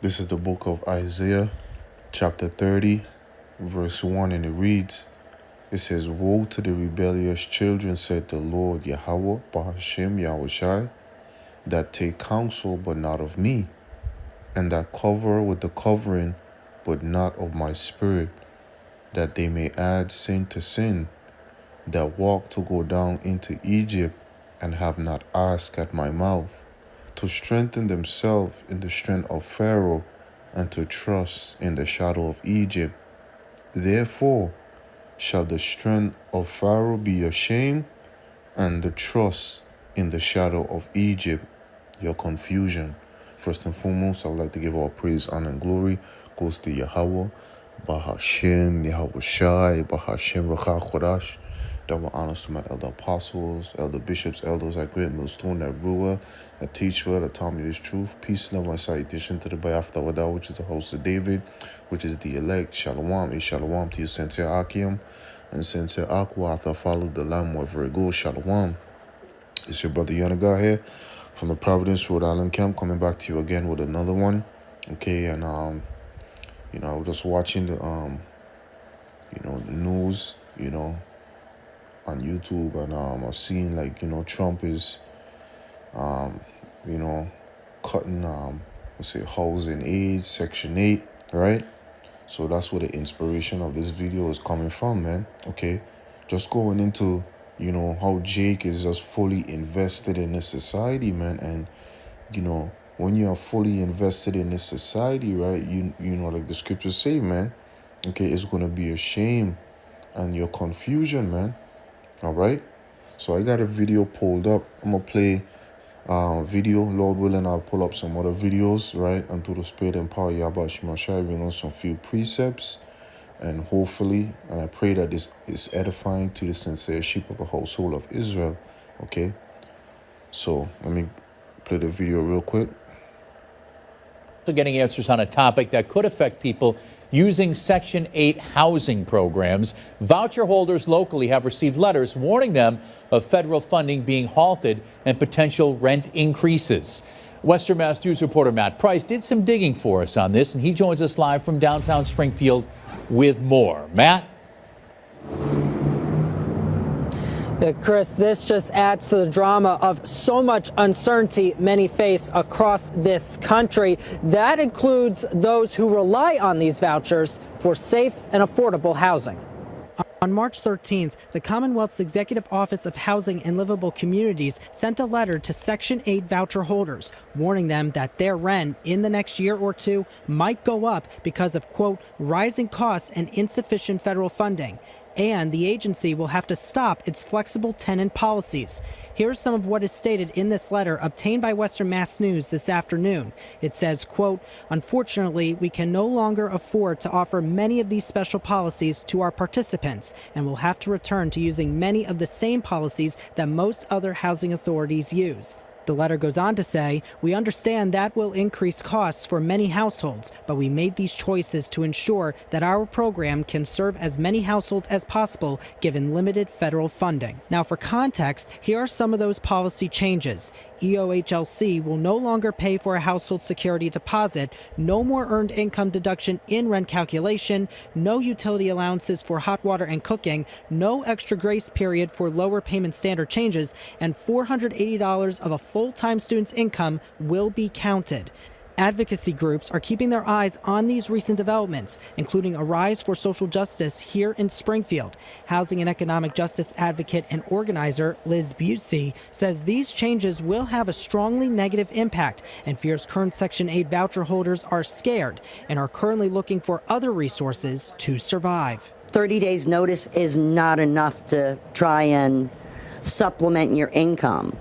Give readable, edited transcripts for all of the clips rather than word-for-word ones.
This is the book of Isaiah, chapter 30, verse 1, and it reads, it says, "Woe to the rebellious children, said the Lord Yahweh, Bahashem Yahushai, that take counsel, but not of me, and that cover with the covering, but not of my spirit, that they may add sin to sin, that walk to go down into Egypt, and have not asked at my mouth, to strengthen themselves in the strength of Pharaoh, and to trust in the shadow of Egypt. Therefore shall the strength of Pharaoh be ashamed, and the trust in the shadow of Egypt your confusion." First and foremost, I would like to give all praise, honor, and glory goes to Yahweh, Bahashem, Yahweh Shai, Bahashem, Racha Chodash. Double honors to my elder apostles, elder bishops, elders at Great Millstone, that Ruah, that teach well, that taught me this truth. Peace, love, and salutation to the Bayafta Wada, which is the host of David, which is the elect. Shalom, shalom to your Sensei Akim, and Sensei Akwatha, follow the Lamb wherever it goes. Shalom. It's your brother Yanaga here from the Providence, Rhode Island camp, coming back to you again with another one. Okay, and I was just watching the the news, on YouTube, and I've seen Trump is cutting housing aid, Section 8, right? So that's where the inspiration of this video is coming from, man. Okay, just going into how Jake is just fully invested in this society, man. And when you are fully invested in this society, right, like the scriptures say, man, okay, it's gonna be a shame and your confusion, man. All right, so I got a video pulled up. I'm gonna play video, Lord willing. I'll pull up some other videos, right, and through the spirit and power Yahweh Shemashai, bring on some few precepts, and hopefully, and I pray that this is edifying to the sincere sheep of the household of Israel. Okay, so let me play the video real quick. Getting answers on a topic that could affect people using Section 8 housing programs. Voucher holders locally have received letters warning them of federal funding being halted and potential rent increases. Western Mass News reporter Matt Price did some digging for us on this, and he joins us live from downtown Springfield with more. Matt? Chris, this just adds to the drama of so much uncertainty many face across this country. That includes those who rely on these vouchers for safe and affordable housing. On March 13th, the Commonwealth's Executive Office of Housing and Livable Communities sent a letter to Section 8 voucher holders, warning them that their rent in the next year or two might go up because of, quote, rising costs and insufficient federal funding. And the agency will have to stop its flexible tenant policies. Here's some of what is stated in this letter obtained by Western Mass News this afternoon. It says, quote, "Unfortunately, we can no longer afford to offer many of these special policies to our participants, and will have to return to using many of the same policies that most other housing authorities use." The letter goes on to say, "We understand that will increase costs for many households, but we made these choices to ensure that our program can serve as many households as possible given limited federal funding." Now, for context, here are some of those policy changes. EOHLC will no longer pay for a household security deposit, no more earned income deduction in rent calculation, no utility allowances for hot water and cooking, no extra grace period for lower payment standard changes, and $480 of a full-time student's income will be counted. Advocacy groups are keeping their eyes on these recent developments, including Arise for Social Justice here in Springfield. Housing and economic justice advocate and organizer Liz Busey says these changes will have a strongly negative impact and fears current Section 8 voucher holders are scared and are currently looking for other resources to survive. 30 days notice is not enough to try and supplement your income.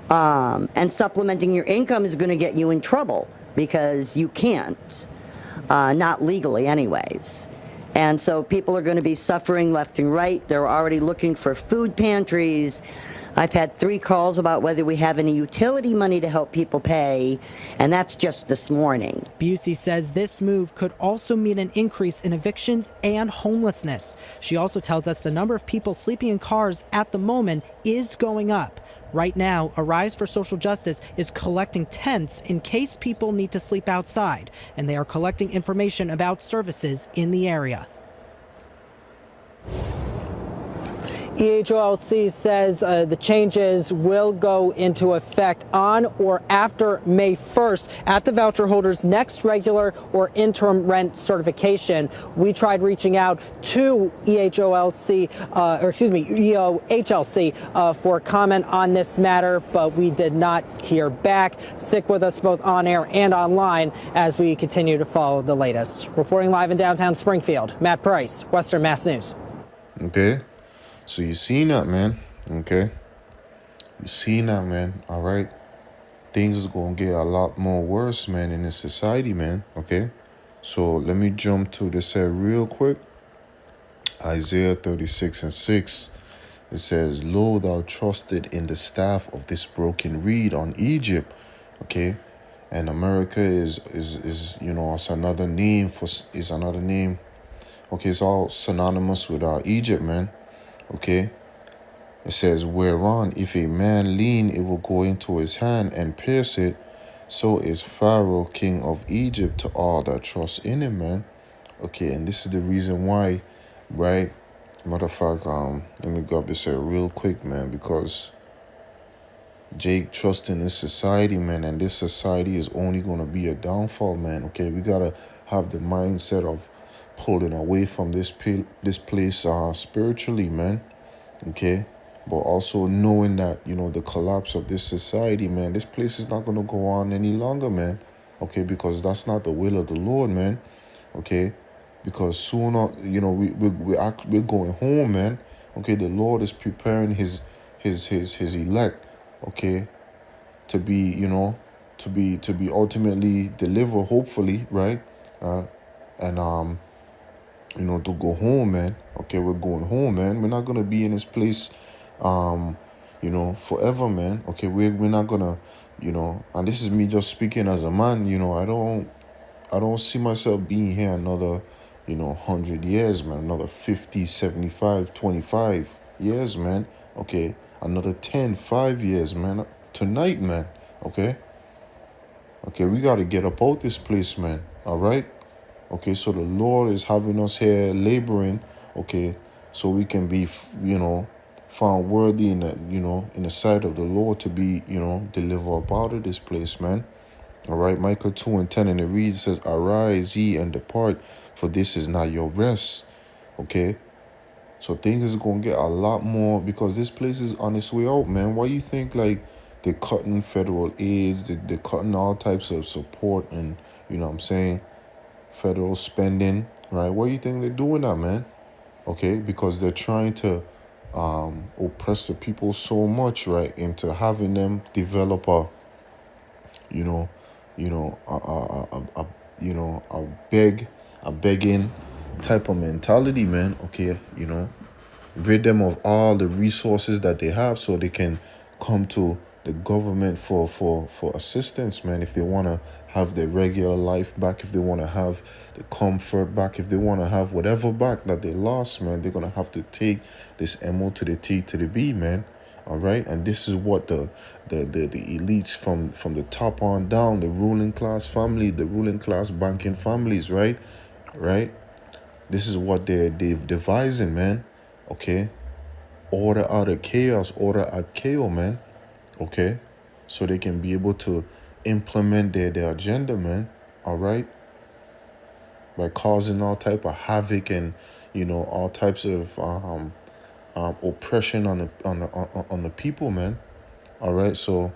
And supplementing your income is going to get you in trouble because you can't, not legally anyways. And so people are going to be suffering left and right. They're already looking for food pantries. I've had 3 calls about whether we have any utility money to help people pay, and that's just this morning. Busey says this move could also mean an increase in evictions and homelessness. She also tells us the number of people sleeping in cars at the moment is going up. Right now, Arise for Social Justice is collecting tents in case people need to sleep outside, and they are collecting information about services in the area. EHOLC says the changes will go into effect on or after May 1st at the voucher holders' next regular or interim rent certification. We tried reaching out to EHOLC, EOHLC for comment on this matter, but we did not hear back. Stick with us both on air and online as we continue to follow the latest. Reporting live in downtown Springfield, Matt Price, Western Mass News. Okay. So you seen that, man. Okay. You seen that, man. All right. Things is going to get a lot more worse, man, in this society, man. Okay. So let me jump to this real quick. Isaiah 36:6. It says, Lo, thou trusted in the staff of this broken reed on Egypt. Okay. And America is it's another name Okay, it's all synonymous with Egypt, man. Okay, it says, whereon if a man lean, it will go into his hand and pierce it. So is Pharaoh, king of Egypt, to all that trust in him, man. Okay, and this is the reason why, right? Matter of fact, let me go up this here real quick, man, because Jake trusts in this society, man, and this society is only going to be a downfall, man. Okay, we got to have the mindset of pulling away from this place spiritually, man. Okay, but also knowing that, the collapse of this society, man, this place is not going to go on any longer, man. Okay, because that's not the will of the Lord, man. Okay, because sooner, we're going home, man. Okay, the Lord is preparing his elect, okay, to be, to be ultimately delivered, hopefully, right? And to go home, man. Okay, we're going home, man. We're not gonna be in this place, forever, man. Okay, we're not gonna, and this is me just speaking as a man. I don't see myself being here another, 100 years, man. Another 50, 75, 25 years, man. Okay, another 10, 5 years, man. Tonight, man. Okay, we gotta get up out this place, man. All right. Okay, so the Lord is having us here laboring, okay, so we can be, found worthy in the sight of the Lord to be, delivered up out of this place, man. All right, Micah 2:10, and it reads, says, arise ye and depart, for this is not your rest. Okay, so things is going to get a lot more because this place is on its way out, man. Why you think, like, they're cutting federal aids, they're cutting all types of support and, federal spending, right? What do you think they're doing that, man? Okay, because they're trying to oppress the people so much, right, into having them develop a begging type of mentality, man. Okay, rid them of all the resources that they have so they can come to the government for assistance, man. If they want to have their regular life back, if they want to have the comfort back, if they want to have whatever back that they lost, man, they're going to have to take this MO to the T to the B, man. All right. And this is what the elites from the top on down, the ruling class family, the ruling class banking families, right? This is what they've devising, man. Okay. Order out of chaos, order out chaos, man. Okay, so they can be able to implement their agenda, man. All right, by causing all type of havoc and all types of oppression on the people, man. All right, so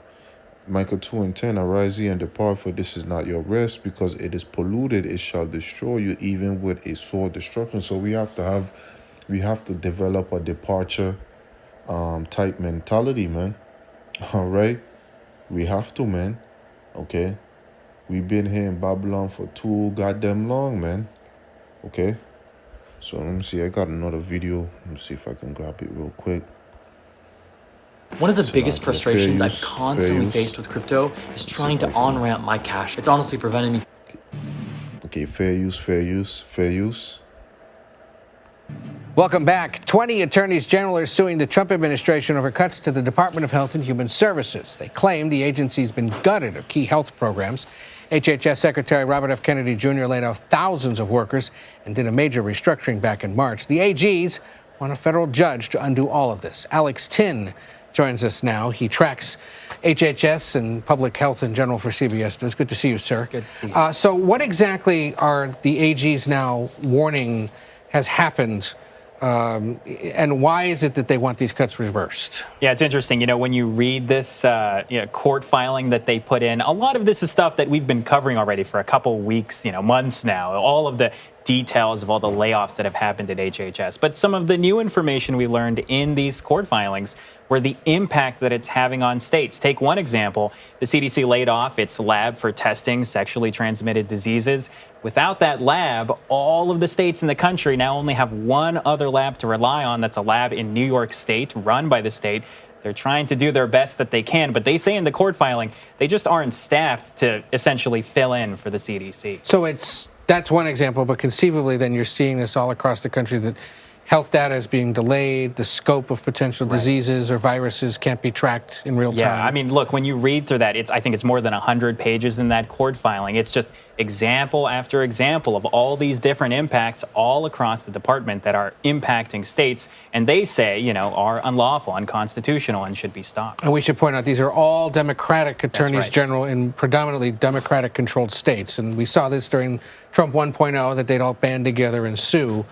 Micah 2:10, arise ye and depart, for this is not your rest, because it is polluted; it shall destroy you, even with a sword destruction. So we have to develop a departure type mentality, man. All right, we have to, man. Okay, we've been here in Babylon for too goddamn long, man. Okay, so let me see. I got another video. Let me see if I can grab it real quick. One of the biggest frustrations I've constantly faced with crypto is trying to on-ramp my cash. It's honestly preventing me. Okay, fair use. Welcome back. 20 attorneys general are suing the Trump administration over cuts to the Department of Health and Human Services. They claim the agency's been gutted of key health programs. HHS Secretary Robert F. Kennedy Jr. laid off thousands of workers and did a major restructuring back in March. The AGs want a federal judge to undo all of this. Alex Tin joins us now. He tracks HHS and public health in general for CBS News. Good to see you, sir. Good to see you. So what exactly are the AGs now warning has happened? And why is it that they want these cuts reversed? Yeah, it's interesting. You know, when you read this court filing that they put in, a lot of this is stuff that we've been covering already for a couple weeks, months now. All of the details of all the layoffs that have happened at HHS. But some of the new information we learned in these court filings were the impact that it's having on states. Take one example. The CDC laid off its lab for testing sexually transmitted diseases. Without that lab, all of the states in the country now only have one other lab to rely on. That's a lab in New York State, run by the state. They're trying to do their best that they can, but they say in the court filing, they just aren't staffed to essentially fill in for the CDC. So that's one example, but conceivably then you're seeing this all across the country, that health data is being delayed, the scope of potential diseases or viruses can't be tracked in real time. Yeah, I mean, look, when you read through that, I think it's more than 100 pages in that court filing. It's just example after example of all these different impacts all across the department that are impacting states, and they say, are unlawful, unconstitutional, and should be stopped. And we should point out these are all Democratic attorneys general in predominantly Democratic-controlled states. And we saw this during Trump 1.0, that they'd all band together and sue.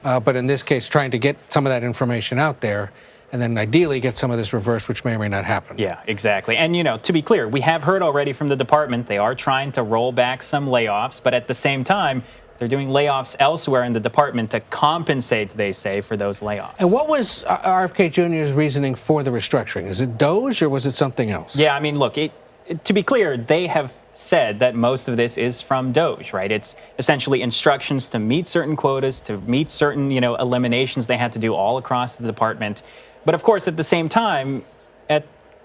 But in this case, trying to get some of that information out there and then ideally get some of this reversed, which may or may not happen. Yeah, exactly. And, to be clear, we have heard already from the department they are trying to roll back some layoffs, but at the same time, they're doing layoffs elsewhere in the department to compensate, they say, for those layoffs. And what was RFK Jr.'s reasoning for the restructuring? Is it DOGE or was it something else? Yeah, I mean, look, to be clear, they have said that most of this is from DOGE, right? It's essentially instructions to meet certain quotas, to meet certain, eliminations they had to do all across the department. But of course, at the same time,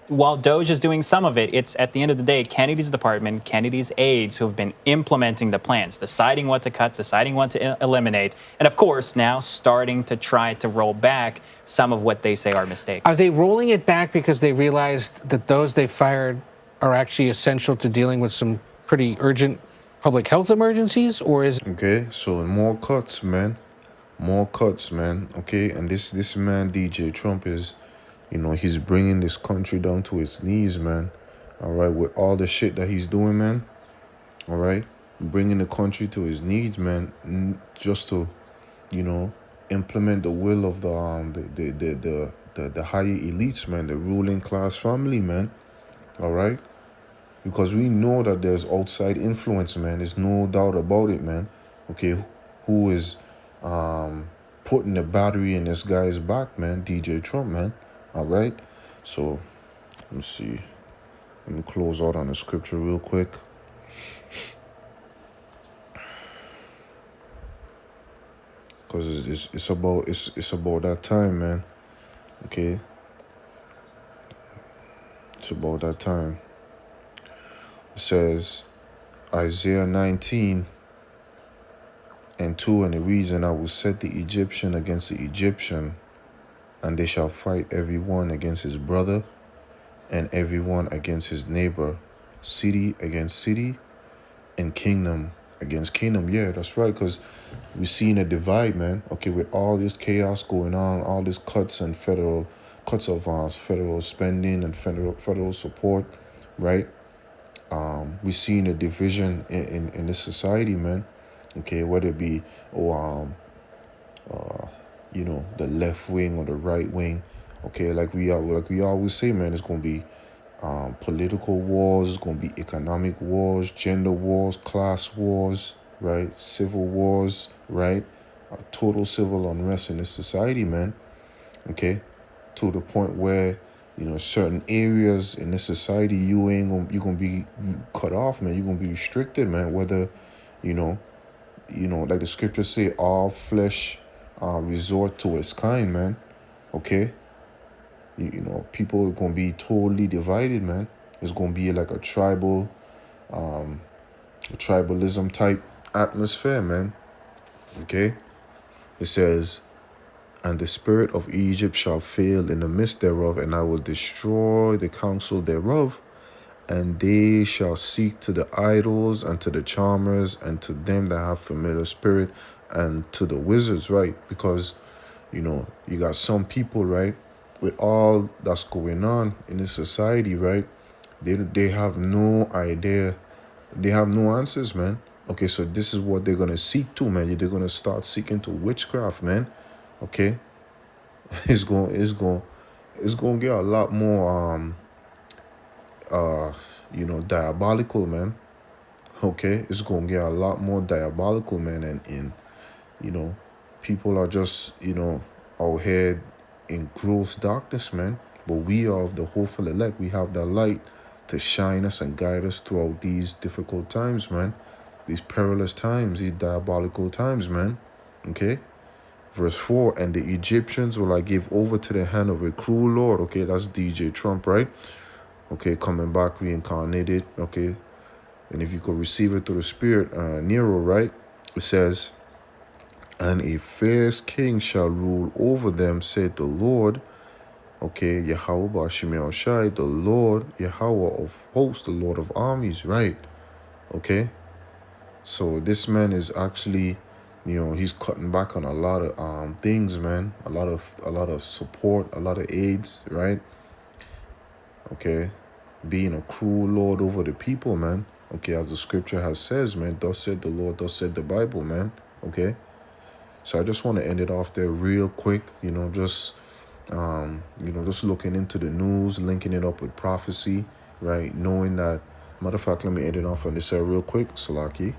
while DOGE is doing some of it, it's at the end of the day, Kennedy's department, Kennedy's aides who have been implementing the plans, deciding what to cut, deciding what to eliminate, and of course, now starting to try to roll back some of what they say are mistakes. Are they rolling it back because they realized that those they fired are actually essential to dealing with some pretty urgent public health emergencies, or is... Okay, so more cuts, man. More cuts, man. Okay, and this man, DJ Trump, is, he's bringing this country down to its knees, man. All right, with all the shit that he's doing, man. All right, bringing the country to his knees, man, just to, implement the will of the higher elites, man, the ruling class family, man. All right. Because we know that there's outside influence, man. There's no doubt about it, man. Okay, who is putting the battery in this guy's back, man? DJ Trump, man. All right. So, let me see. Let me close out on the scripture real quick. Because it's about that time, man. Okay. It's about that time. It says, Isaiah 19:2, and it reads, "And I will set the Egyptian against the Egyptian, and they shall fight every one against his brother, and every one against his neighbor, city against city, and kingdom against kingdom." Yeah, that's right, because we're seeing a divide, man. Okay, with all this chaos going on, all these cuts of federal spending and federal support, right? We're seeing a division in this society, man. Okay, whether it be the left wing or the right wing. Okay, like we always say, man, it's gonna be political wars, it's gonna be economic wars, gender wars, class wars, right? Civil wars, right? Total civil unrest in this society, man. Okay, to the point where certain areas in this society you're gonna be cut off, man. You're gonna be restricted, man. Whether like the scriptures say, all flesh resort to its kind, man. Okay, people are gonna be totally divided, man. It's gonna be like a tribalism type atmosphere, man. Okay, it says, And the spirit of Egypt shall fail in the midst thereof, and I will destroy the counsel thereof. And they shall seek to the idols and to the charmers and to them that have familiar spirit and to the wizards, right? Because, you got some people, right, with all that's going on in this society, right? They have no idea. They have no answers, man. Okay, so this is what they're gonna seek to, man. They're gonna start seeking to witchcraft, man. Okay, it's going to get a lot more diabolical, man. Okay, it's going to get a lot more diabolical, man. And people are just out here in gross darkness, man. But we are of the hopeful elect. We have the light to shine us and guide us throughout these difficult times, man. These perilous times, these diabolical times, man. Okay. Verse 4, and the Egyptians will I give over to the hand of a cruel Lord. Okay, that's DJ Trump, right? Okay, coming back reincarnated. Okay, and if you could receive it through the Spirit, Nero, right? It says, and a fierce king shall rule over them, said the Lord. Okay, Yahweh Bashim Shai, the Lord, Yahweh of hosts, the Lord of armies, right? Okay, so this man is actually, he's cutting back on a lot of things, man. A lot of support, a lot of aids, right? Okay, being a cruel Lord over the people, man. Okay, as the scripture has says, man, thus said the Lord, thus said the Bible, man. Okay, so I just want to end it off there real quick. Just looking into the news, linking it up with prophecy, right? Knowing that, matter of fact, let me end it off on this real quick, Salaki.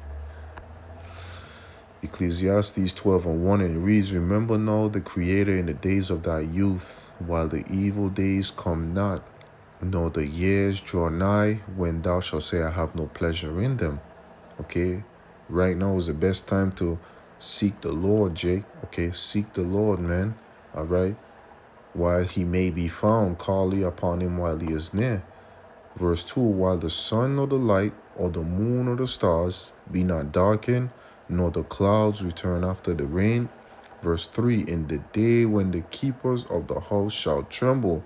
Ecclesiastes 12:1, and it reads, remember now the Creator in the days of thy youth, while the evil days come not, nor the years draw nigh, when thou shalt say, I have no pleasure in them. Okay, right now is the best time to seek the Lord, Jake. Okay, seek the Lord, man. All right, while he may be found, call ye upon him while he is near. Verse 2, while the sun or the light or the moon or the stars be not darkened, nor the clouds return after the rain. Verse 3, in the day when the keepers of the house shall tremble.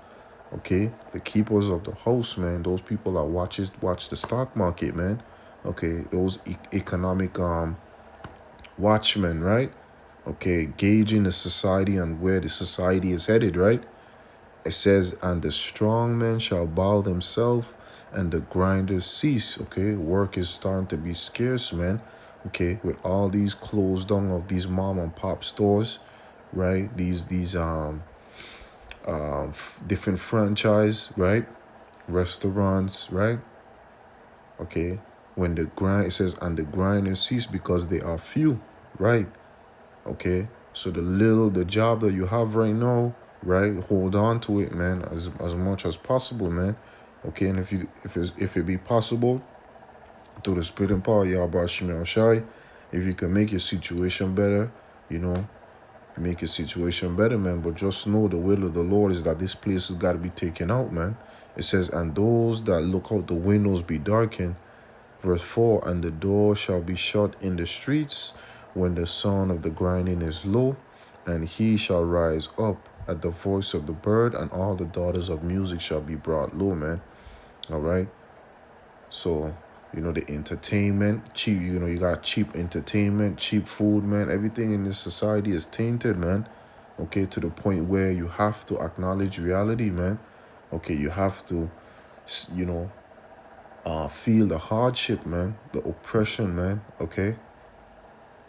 Okay, the keepers of the house, man, those people that watch the stock market, man. Okay, those economic watchmen, right? Okay, gauging the society and where the society is headed, right? It says, and the strong men shall bow themselves and the grinders cease. Okay, work is starting to be scarce, man. Okay, with all these closed down of these mom and pop stores, right? These different franchise, right? Restaurants, right? Okay, when the grind, it says, and the grinders cease because they are few, right? Okay, so the job that you have right now, right? Hold on to it, man, as much as possible, man. Okay, and if it be possible, through the spirit and power, Yahweh Shemel Shai, if you can make your situation better, make your situation better, man. But just know the will of the Lord is that this place has got to be taken out, man. It says, and those that look out the windows be darkened. Verse 4, and the door shall be shut in the streets when the sound of the grinding is low, and he shall rise up at the voice of the bird, and all the daughters of music shall be brought low, man. All right. So, the entertainment, cheap, you got cheap entertainment, cheap food, man. Everything in this society is tainted, man. Okay, to the point where you have to acknowledge reality, man. Okay, you have to, feel the hardship, man, the oppression, man. Okay,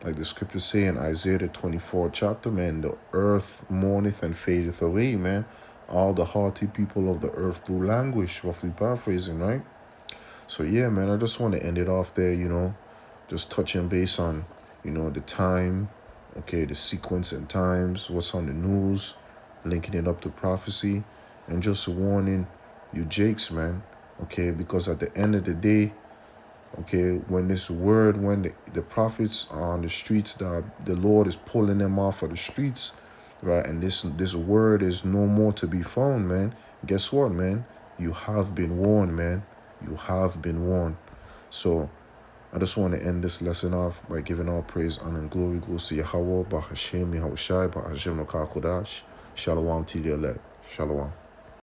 like the scriptures say in Isaiah the 24th chapter, man, the earth mourneth and fadeth away, man. All the haughty people of the earth do languish, roughly paraphrasing, right? So yeah, man, I just want to end it off there, just touching base on, the time, okay, the sequence and times, what's on the news, linking it up to prophecy, and just warning you Jakes, man, okay, because at the end of the day, okay, when the prophets are on the streets, the Lord is pulling them off of the streets, right, and this word is no more to be found, man, guess what, man? You have been warned, man. You have been warned. So I just want to end this lesson off by giving all praise, honor, and glory goes to Yahweh, Bahashem, Yahushai, Bahashem, Nokakodash. Shalom to the elect. Shalom.